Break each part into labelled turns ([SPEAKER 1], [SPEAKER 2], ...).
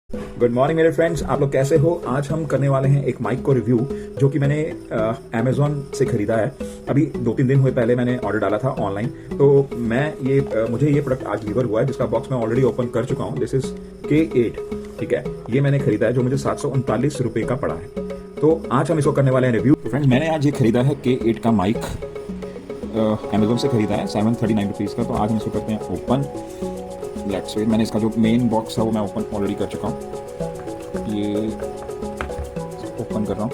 [SPEAKER 1] Good morning मेरे friends, आप लोग कैसे हो। आज हम करने वाले हैं एक माइक को रिव्यू जो कि मैंने अमेजोन से खरीदा है। अभी 2-3 दिन हुए पहले मैंने ऑर्डर डाला था ऑनलाइन। तो मुझे ये प्रोडक्ट आज डिलीवर हुआ है, जिसका बॉक्स मैं ऑलरेडी ओपन कर चुका हूँ। दिस इज K8, ठीक है। ये मैंने खरीदा है जो मुझे 739 रुपये का पड़ा है। तो आज हम इसको करने वाले हैं रिव्यू। फ्रेंड्स, मैंने आज ये खरीदा है K8 का माइक, अमेजोन से खरीदा है 739 रुपीज़ का। तो आज हम इसको करते हैं ओपन। Let's wait. मैंने इसका जो मेन बॉक्स है वो मैं ओपन ऑलरेडी कर चुका हूँ। ये ओपन कर रहा हूँ,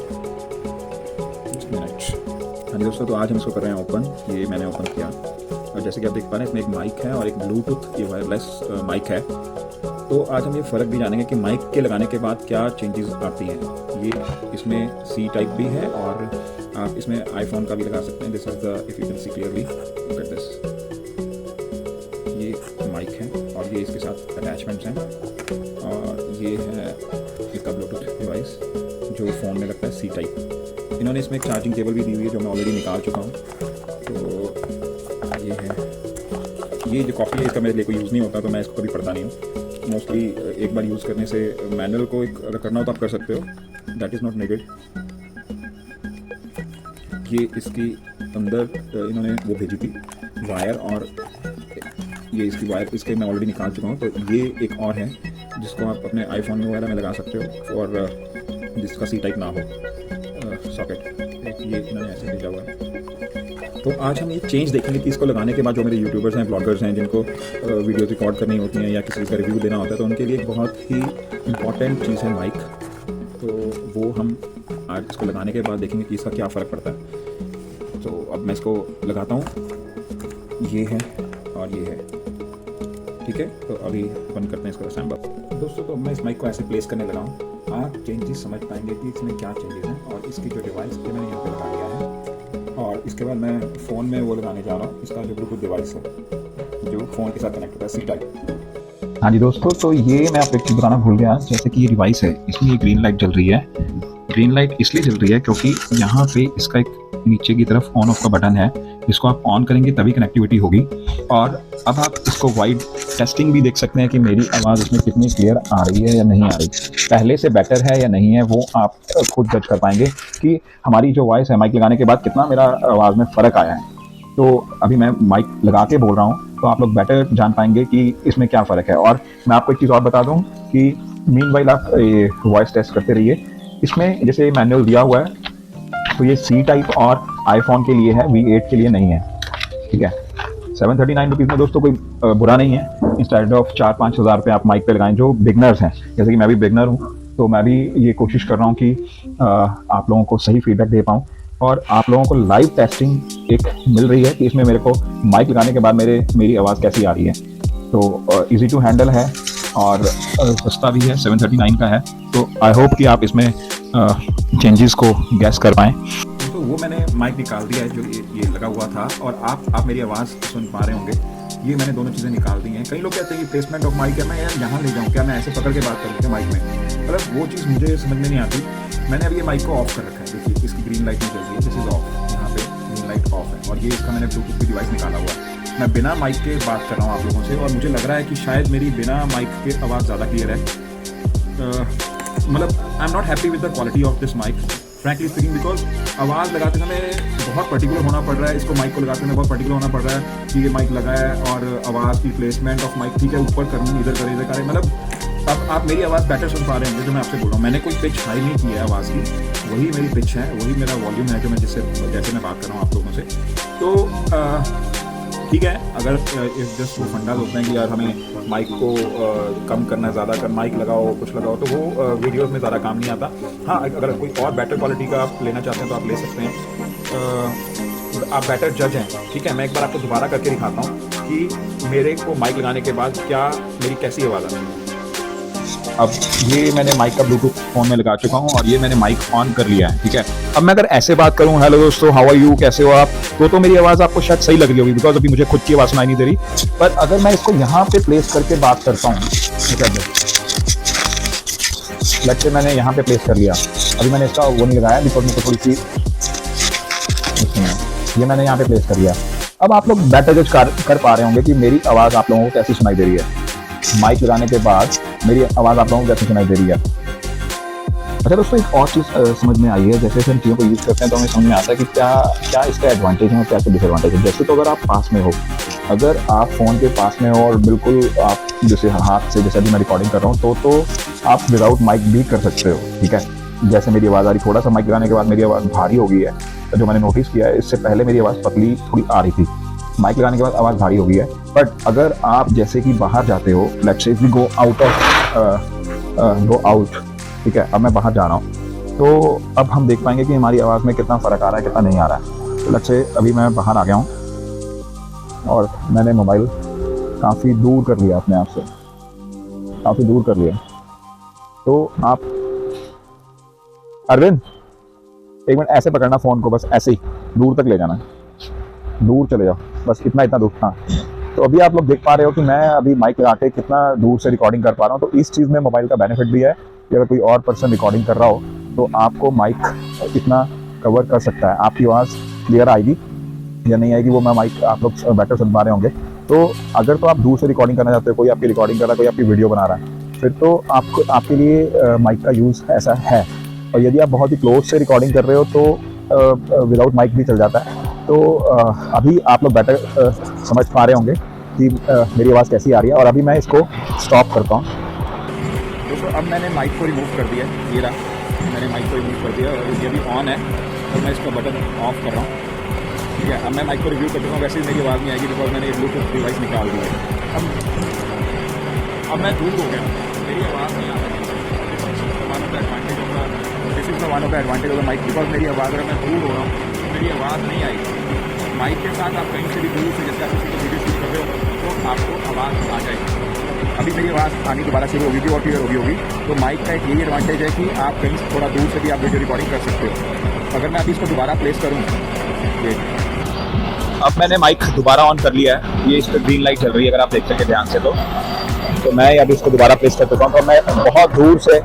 [SPEAKER 1] एक मिनट। हाँ दोस्तों, तो आज हम इसको कर रहे हैं ओपन। ये मैंने ओपन किया और जैसे कि आप देख पा रहे हैं इसमें एक माइक है और एक ब्लूटूथ ये वायरलेस माइक है। तो आज हम ये फ़र्क भी जानेंगे कि माइक के लगाने के बाद क्या चेंजेस आती हैं। ये इसमें C टाइप भी है और आप इसमें आईफोन का भी लगा सकते हैं। This is the, if you can see clearly, look at this. ये माइक है और ये इसके साथ अटैचमेंट्स हैं और ये है इसका ब्लूटूथ डिवाइस जो फ़ोन में लगता है C टाइप। इन्होंने इसमें एक चार्जिंग केबल भी दी हुई है जो मैं ऑलरेडी निकाल चुका हूँ। तो ये है, ये जो कॉपी है इसका मेरे लिए कोई यूज़ नहीं होता, तो मैं इसको कभी पढ़ता नहीं हूँ। मोस्टली एक बार यूज़ करने से मैनुअल को एक अगर करना हो तो आप कर सकते हो, दैट इज़ नॉट नीडेड। ये इसकी अंदर इन्होंने वो भेजी थी वायर, और ये इसकी वायर इसके मैं ऑलरेडी निकाल चुका हूँ। तो ये एक और है जिसको आप अपने आईफोन में वगैरह में लगा सकते हो और जिसका C टाइप ना हो सॉकेट। ये इन्होंने ऐसे भेजा हुआ है। तो आज हम ये चेंज देखेंगे कि इसको लगाने के बाद जो मेरे यूट्यूबर्स हैं, ब्लॉगर्स हैं, जिनको वीडियो रिकॉर्ड करनी होती हैं या किसी का रिव्यू देना होता है, तो उनके लिए एक बहुत ही इम्पॉर्टेंट चीज़ है माइक। तो वो हम आज इसको लगाने के बाद देखेंगे कि इसका क्या फ़र्क पड़ता है। तो अब मैं इसको लगाता हूँ। ये है और ये है, ठीक है। तो अभी बंद करते हैं इसको असेंबल। दोस्तों, तो मैं इस माइक को ऐसे प्लेस करने लगा हूँ। आप चेंजेस समझ पाएंगे कि इसमें क्या चेंजेस हैं। और इसकी जो डिवाइस है मैंने यहाँ पे लगा लिया है और इसके बाद मैं फ़ोन में वो लगाने जा रहा हूँ, इसका जो ब्लूटूथ डिवाइस है जो फ़ोन के साथ कनेक्ट होता है, C टाइप। हाँ जी दोस्तों, तो ये मैं आपको एक चीज़ बताना भूल गया। जैसे कि ये डिवाइस है, इसमें ये ग्रीन लाइट जल रही है। ग्रीन लाइट इसलिए जल रही है क्योंकि यहाँ पे इसका एक नीचे की तरफ ऑन ऑफ का बटन है, जिसको आप ऑन करेंगे तभी कनेक्टिविटी होगी। और अब आप इसको वाइड टेस्टिंग भी देख सकते हैं कि मेरी आवाज़ इसमें कितनी क्लियर आ रही है या नहीं आ रही, पहले से बेटर है या नहीं है। वो आप खुद जज कर पाएंगे कि हमारी जो वॉइस है माइक लगाने के बाद कितना मेरा आवाज़ में फ़र्क आया है। तो अभी मैं माइक लगा के बोल रहा हूँ तो आप लोग बेटर जान पाएंगे कि इसमें क्या फ़र्क है। और मैं आपको एक चीज़ और बता दूँ कि मीनवाइल आप वॉइस टेस्ट करते रहिए। इसमें जैसे मैनुअल दिया हुआ है तो ये C टाइप और आईफोन के लिए है, V8 के लिए नहीं है, ठीक है। 739 रुपीज़ में दोस्तों कोई बुरा नहीं है। इंस्टेड ऑफ 4-5 हज़ार रुपये आप माइक पे लगाएं। जो बिगनर्स हैं, जैसे कि मैं भी बिगनर हूँ, तो मैं भी ये कोशिश कर रहा हूँ कि आप लोगों को सही फीडबैक दे पाऊँ और आप लोगों को लाइव टेस्टिंग एक मिल रही है कि इसमें मेरे को माइक लगाने के बाद मेरी आवाज़ कैसी आ रही है। तो ईजी टू हैंडल है और सस्ता भी है, 739 का है। तो आई होप कि आप इसमें चेंजेस को गैस कर पाएँ। तो वो मैंने माइक निकाल दिया है जो ये लगा हुआ था, और आप मेरी आवाज़ सुन पा रहे होंगे। ये मैंने दोनों चीज़ें निकाल दी हैं। कई लोग कहते हैं कि प्लेसमेंट ऑफ माइक है, मैं यार यहाँ ले जाऊँ क्या, मैं ऐसे पकड़ के बात करूँ क्या माइक में, मतलब वो चीज़ मुझे समझ में नहीं आती। मैंने अभी ये माइक को ऑफ कर रखा है। देखिए इसकी ग्रीन लाइट नहीं चल रही है, दिस इज ऑफ। यहाँ पे ग्रीन लाइट ऑफ है और ये इसका मैंने ब्लूटूथ की डिवाइस निकाला हुआ है। मैं बिना माइक के बात कर रहा हूँ आप लोगों से और मुझे लग रहा है कि शायद मेरी बिना माइक के आवाज़ ज़्यादा क्लियर है। मतलब I am not happy with the quality of this mic, frankly speaking, because आवाज़ लगाते समय बहुत पर्टिकुलर होना पड़ रहा है। इसको माइक को लगाते समय बहुत पर्टिकुलर होना पड़ रहा है कि ये माइक लगा है और आवाज़ की प्लेसमेंट ऑफ माइक, ठीक है, ऊपर करनी, इधर करें, मतलब अब आप मेरी आवाज़ बेटर सुन पा रहे होंगे जो मैं आपसे बोल रहा हूँ। मैंने कोई पिच हाई नहीं किया है आवाज़ की, वही मेरी पिच है, वही मेरा वॉल्यूम है जो मैं जैसे मैं बात कर रहा हूँ आप लोगों से। तो ठीक है, अगर इस जस्ट वो फंडाज होते हैं कि यार हमें माइक को कम करना है, ज़्यादा कर माइक लगाओ, कुछ लगाओ, तो वो वीडियोस में ज़्यादा काम नहीं आता। हाँ, अगर कोई और बेटर क्वालिटी का आप लेना चाहते हैं तो आप ले सकते हैं। आप बेटर जज हैं, ठीक है। मैं एक बार आपको दोबारा करके दिखाता हूँ कि मेरे को माइक लगाने के बाद क्या मेरी कैसी आवाज़ आती है। अब ये मैंने माइक का ब्लूटूथ फ़ोन में लगा चुका हूँ और ये मैंने माइक ऑन कर लिया है, ठीक है। अब मैं अगर ऐसे बात करूँ, हेलो दोस्तों, हाउ आर यू, कैसे हो आप, तो मेरी आवाज़ आपको शायद सही लग रही होगी, बिकॉज अभी मुझे खुद की आवाज़ सुनाई नहीं दे रही। पर अगर मैं इसको यहाँ पे प्लेस करके बात करता हूँ, लेट्स से मैंने यहाँ पे प्लेस कर लिया। अभी मैंने इसका वो नहीं लगाया बिकॉज मुझे थोड़ी सी, ये मैंने यहाँ पे प्लेस कर लिया। अब आप लोग बेटर जज कर पा रहे होंगे कि मेरी आवाज़ आप लोगों को कैसी सुनाई दे रही है। माइक लगाने के बाद मेरी आवाज़ आप लोगों को कैसे सुनाई दे रही है। अच्छा दोस्तों, एक और चीज़ समझ में आई है, जैसे जैसे हम चीज़ों को यूज़ करते हैं तो हमें समझ में आता है कि क्या क्या इसका एडवांटेज है और क्या इसका डिसएडवांटेज है। जैसे तो अगर आप पास में हो, अगर आप फ़ोन के पास में हो और बिल्कुल आप जैसे हाथ से, जैसे अभी मैं रिकॉर्डिंग कर रहा हूँ तो आप विदाउट माइक भी कर सकते हो, ठीक है। जैसे मेरी आवाज़ आ रही, थोड़ा सा माइक लगाने के बाद मेरी आवाज़ भारी हो गई है, तो जो मैंने नोटिस किया है, इससे पहले मेरी आवाज़ पतली थोड़ी आ रही थी, माइक लगाने के बाद आवाज़ भारी हो गई है। बट अगर आप जैसे कि बाहर जाते हो, let's say we go out, ठीक है, अब मैं बाहर जा रहा हूँ, तो अब हम देख पाएंगे कि हमारी आवाज़ में कितना फ़र्क आ रहा है, कितना नहीं आ रहा है। तो लेट्स से अभी मैं बाहर आ गया हूँ और मैंने मोबाइल काफ़ी दूर कर लिया, अपने आप से काफ़ी दूर कर लिया। तो आप अरविंद, एक मिनट ऐसे पकड़ना फ़ोन को, बस ऐसे ही दूर तक ले जाना, दूर चले जाओ, बस इतना दूर। हाँ, तो अभी आप लोग देख पा रहे हो कि मैं अभी माइक लगा के कितना दूर से रिकॉर्डिंग कर पा रहा हूँ। तो इस चीज़ में मोबाइल का बेनिफिट भी है कि अगर कोई और पर्सन रिकॉर्डिंग कर रहा हो तो आपको माइक इतना कवर कर सकता है। आपकी आवाज़ क्लियर आएगी या नहीं आएगी वो मैं माइक आप लोग बेटर सुन पा रहे होंगे। तो अगर तो आप दूर से रिकॉर्डिंग करना चाहते हो, कोई आपकी रिकॉर्डिंग कर रहा है, कोई आपकी वीडियो बना रहा है, फिर तो आपके लिए माइक का यूज़ ऐसा है। और यदि आप बहुत ही क्लोज से रिकॉर्डिंग कर रहे हो तो विदाउट माइक भी चल जाता है। तो अभी आप लोग बेटर समझ पा रहे होंगे कि मेरी आवाज़ कैसी आ रही है। और अभी मैं इसको स्टॉप करता हूँ दोस्तों। अब मैंने माइक को रिमूव कर दिया, ये रहा, मैंने माइक को रिमूव कर दिया और ये भी ऑन है, और मैं इसका बटन ऑफ कर रहा हूँ, ठीक है। अब मैं माइक को रिव्यू कर चुका हूँ, वैसे ही मेरी आवाज़ नहीं आएगी बिकॉज मैंने ब्लूटूथ डिवाइस निकाल दी है। अब मैं दूर हो गया, मेरी आवाज़ नहीं आ रही। This is the one of the advantage of the mic, because मेरी आवाज़, अगर मैं दूर हो रहा हूँ तो मेरी आवाज़ नहीं आएगी। माइक के साथ आप कहीं से भी दूर से, जैसे आप किसी को वीडियो शूट कर रहे हो तो आपको आवाज़ आ जाएगी। अभी मेरी आवाज़ आनी दोबारा शुरू होगी और क्लियर होगी। तो माइक का एक यही एडवांटेज है कि आप कहीं से थोड़ा दूर से भी आप वीडियो रिकॉर्डिंग कर सकते हो। अगर मैं अभी इसको दोबारा प्लेस करूँ, अब मैंने माइक दोबारा ऑन कर लिया है, ये इस पर ग्रीन लाइट चल रही है, अगर आप देख सकें ध्यान से तो मैं अभी इसको दोबारा प्लेस कर चुका हूँ। तो मैं बहुत दूर से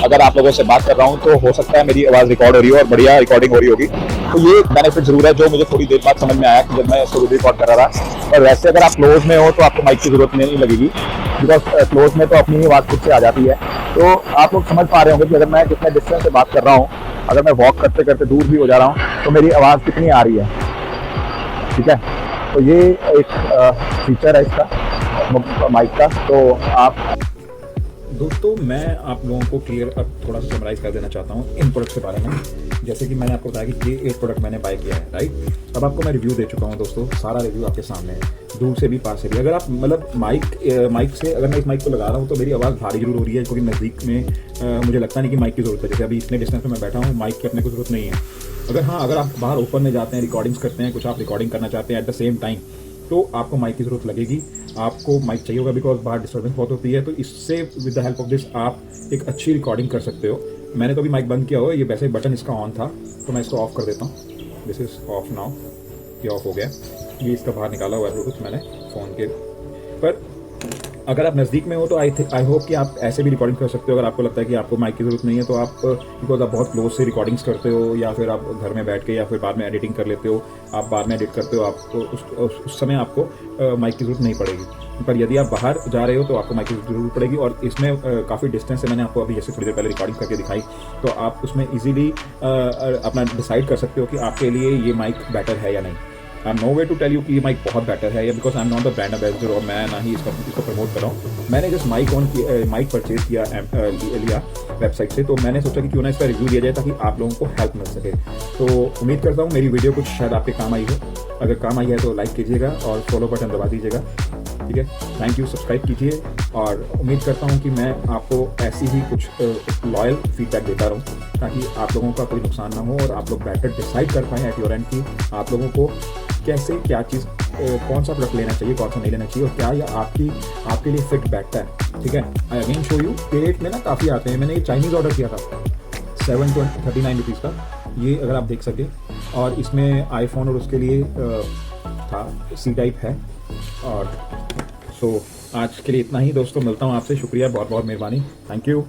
[SPEAKER 1] अगर आप लोगों से बात कर रहा हूँ तो हो सकता है मेरी आवाज़ रिकॉर्ड हो रही हो और बढ़िया रिकॉर्डिंग हो रही होगी। तो ये बेनिफिट ज़रूर है जो मुझे थोड़ी देर बाद समझ में आया कि जब मैं इसको रिकॉर्ड कर रहा था। और वैसे अगर आप क्लोज में हो तो आपको माइक की ज़रूरत नहीं लगेगी, बिकॉज क्लोज में तो अपनी ही आवाज़ खुद से आ जाती है। तो आप लोग समझ पा रहे होंगे कि अगर मैं कितने डिस्टेंस से बात कर रहा हूँ, अगर मैं वॉक करते करते दूर भी हो जा रहा हूँ तो मेरी आवाज़ कितनी आ रही है, ठीक है। तो ये एक फीचर है इसका माइक का। तो आप दोस्तों, मैं आप लोगों को क्लियर अब थोड़ा सा समराइज़ कर देना चाहता हूँ इन प्रोडक्ट्स के बारे में। जैसे कि मैंने आपको बताया कि ये एक प्रोडक्ट मैंने बाय किया है, राइट। अब आपको मैं रिव्यू दे चुका हूँ दोस्तों, सारा रिव्यू आपके सामने है, दूर से भी पास से भी। अगर आप मतलब माइक से, अगर मैं इस माइक को लगा रहा हूँ तो मेरी आवाज़ भारी जरूर हो रही है, क्योंकि नज़दीक में मुझे लगता नहीं कि माइक की ज़रूरत है। जैसे अभी इतने डिस्टेंस में मैं बैठा हूँ, माइक की अपने को ज़रूरत नहीं है। अगर आप बाहर ओपन में जाते हैं, रिकॉर्डिंग्स करते हैं, कुछ आप रिकॉर्डिंग करना चाहते हैं एट द सेम टाइम, तो आपको माइक की ज़रूरत लगेगी, आपको माइक चाहिए होगा, बिकॉज बाहर डिस्टर्बेंस बहुत होती है। तो इससे with the help of this आप एक अच्छी रिकॉर्डिंग कर सकते हो। मैंने तो अभी माइक बंद किया हो, ये वैसे बटन इसका ऑन था, तो मैं इसको ऑफ कर देता हूँ। दिस इज़ ऑफ नाउ, ये ऑफ हो गया। ये इसका बाहर निकाला हुआ है ब्लूटूथ मैंने फ़ोन के। पर अगर आप नज़दीक में हो तो आई होप कि आप ऐसे भी रिकॉर्डिंग कर सकते हो। अगर आपको लगता है कि आपको माइक की ज़रूरत नहीं है तो आप, बिकॉज आप बहुत क्लोज से रिकॉर्डिंग्स करते हो, या फिर आप घर में बैठ के, या फिर बाद में एडिटिंग कर लेते हो, आप बाद में एडिट करते हो, आपको उस समय आपको माइक की ज़रूरत नहीं पड़ेगी। पर यदि आप बाहर जा रहे हो तो आपको माइक की ज़रूरत पड़ेगी। और इसमें काफ़ी डिस्टेंस से, मैंने आपको अभी जैसे थोड़ी देर पहले रिकॉर्डिंग करके दिखाई, तो आप उसमें ईजिली अपना डिसाइड कर सकते हो कि आपके लिए ये माइक बेटर है या नहीं। I am no way to tell you कि ये माइक बहुत बेटर है, या because I am not the brand ambassador, और मैं ना ही इसको प्रमोट कर रहा हूँ। मैंने जस्ट माइक परचेज किया लिया वेबसाइट से, तो मैंने सोचा कि क्यों ना इसका रिव्यू दिया जाए ताकि आप लोगों को हेल्प मिल सके। तो उम्मीद करता हूँ मेरी वीडियो कुछ शायद आपके काम आई हो। अगर काम आई है तो लाइक कीजिएगा और फॉलो बटन दबा दीजिएगा, ठीक है। थैंक यू, सब्सक्राइब कीजिए, और उम्मीद करता हूँ कि मैं आपको ऐसी ही कुछ लॉयल फीडबैक देता रहूँ ताकि आप लोगों का कोई नुकसान ना हो, और आप लोग बेटर डिसाइड कर पाएँ एट योर एंड कि आप लोगों को कैसे क्या चीज़, कौन सा प्रोडक्ट लेना चाहिए, कौन सा नहीं लेना चाहिए, और क्या ये आपके लिए फिट बैठता है, ठीक है। I again show you, rate में ना काफ़ी आते हैं। मैंने ये चाइनीज़ ऑर्डर किया था 739 रुपीज़ का, ये अगर आप देख सकें। और इसमें आईफोन और उसके लिए था, सी टाइप है। और सो आज के लिए इतना ही दोस्तों, मिलता हूँ आपसे। शुक्रिया, बहुत बहुत मेहरबानी, थैंक यू।